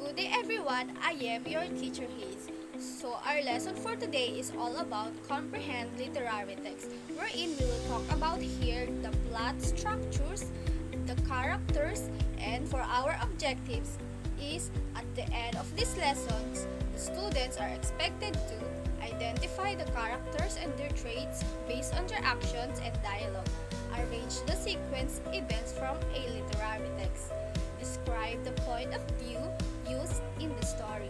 Good day everyone, I am your teacher Hayes. So our lesson for today is all about comprehend literary text, wherein we will talk about here the plot structures, the characters, and for our objectives is at the end of these lessons, the students are expected to identify the characters and their traits based on their actions and dialogue, arrange the sequence events from a literary text, describe the point of view used in the story,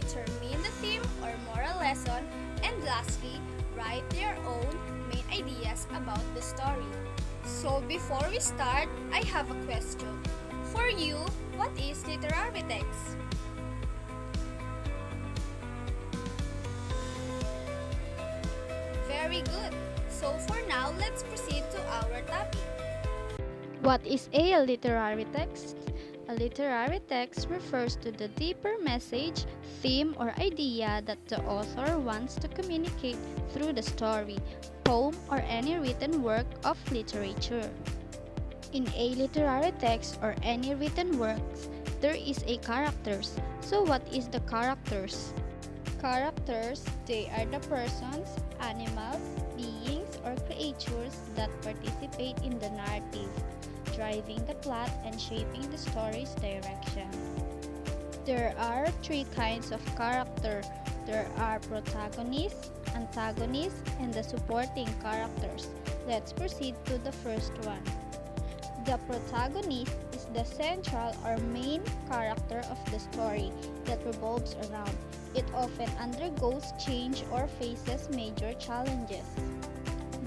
determine the theme or moral lesson, and lastly, write their own main ideas about the story. So before we start, I have a question. For you, what is literary text? Very good. So for now, let's proceed to our topic. What is a literary text? A literary text refers to the deeper message, theme, or idea that the author wants to communicate through the story, poem, or any written work of literature. In a literary text or any written works, there is a characters. So what is the characters? Characters, they are the persons, animals, beings, or creatures that participate in the narrative, driving the plot and shaping the story's direction. There are three kinds of character. There are protagonists, antagonists, and the supporting characters. Let's proceed to the first one. The protagonist is the central or main character of the story that revolves around. It often undergoes change or faces major challenges.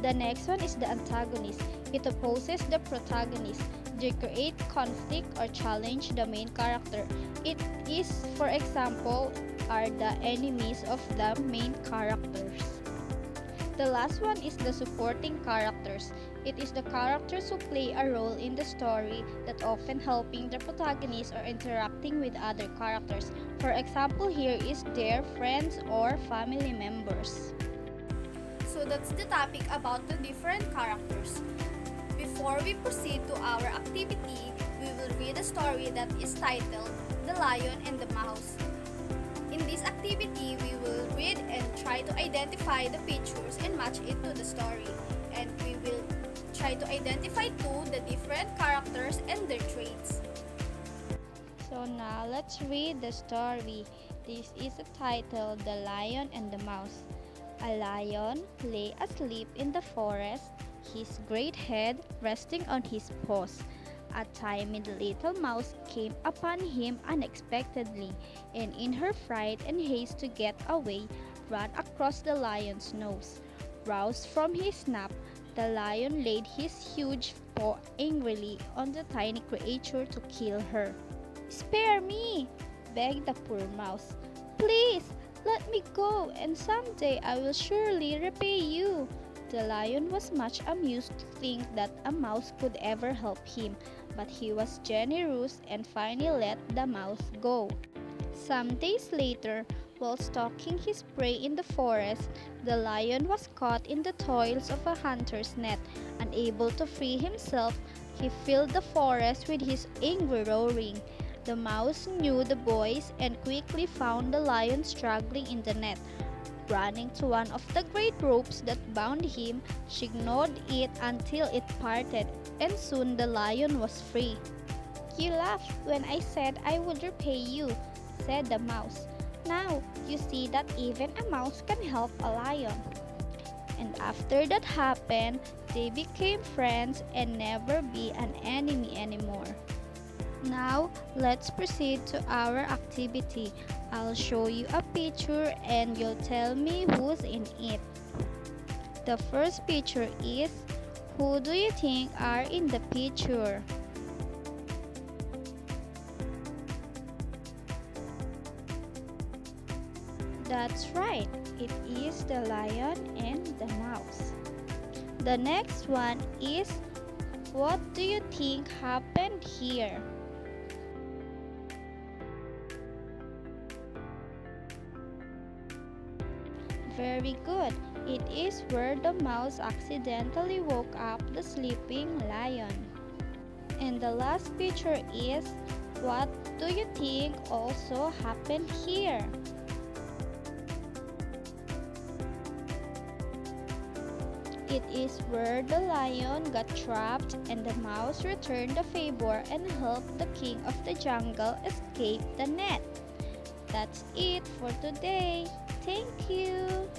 The next one is the antagonist. It opposes the protagonist. They create conflict or challenge the main character. It is, for example, are the enemies of the main characters. The last one is the supporting characters. It is the characters who play a role in the story that often helping the protagonist or interacting with other characters. For example, here is their friends or family members. So that's the topic about the different characters. Before we proceed to our activity, we will read a story that is titled The Lion and the Mouse. In this activity, we will read and try to identify the pictures and match it to the story. And we will try to identify too the different characters and their traits. So now let's read the story. This is the title The Lion and the Mouse. A lion lay asleep in the forest, his great head resting on his paws. A timid little mouse came upon him unexpectedly, and in her fright and haste to get away, ran across the lion's nose. Roused from his nap, the lion laid his huge paw angrily on the tiny creature to kill her. "Spare me!" begged the poor mouse. "Please, let me go, and someday I will surely repay you." The lion was much amused to think that a mouse could ever help him, but he was generous and finally let the mouse go. Some days later, while stalking his prey in the forest, the lion was caught in the toils of a hunter's net. Unable to free himself, he filled the forest with his angry roaring. The mouse knew the voice and quickly found the lion struggling in the net. Running to one of the great ropes that bound him, she gnawed it until it parted, and soon the lion was free. "You laughed when I said I would repay you," said the mouse. "Now you see that even a mouse can help a lion." And after that happened, they became friends and never be an enemy anymore. Now, let's proceed to our activity. I'll show you a picture and you'll tell me who's in it. The first picture is, who do you think are in the picture? That's right, it is the lion and the mouse. The next one is, what do you think happened here? Very good. It is where the mouse accidentally woke up the sleeping lion. And the last picture is, what do you think also happened here? It is where the lion got trapped and the mouse returned the favor and helped the king of the jungle escape the net. That's it for today. Thank you.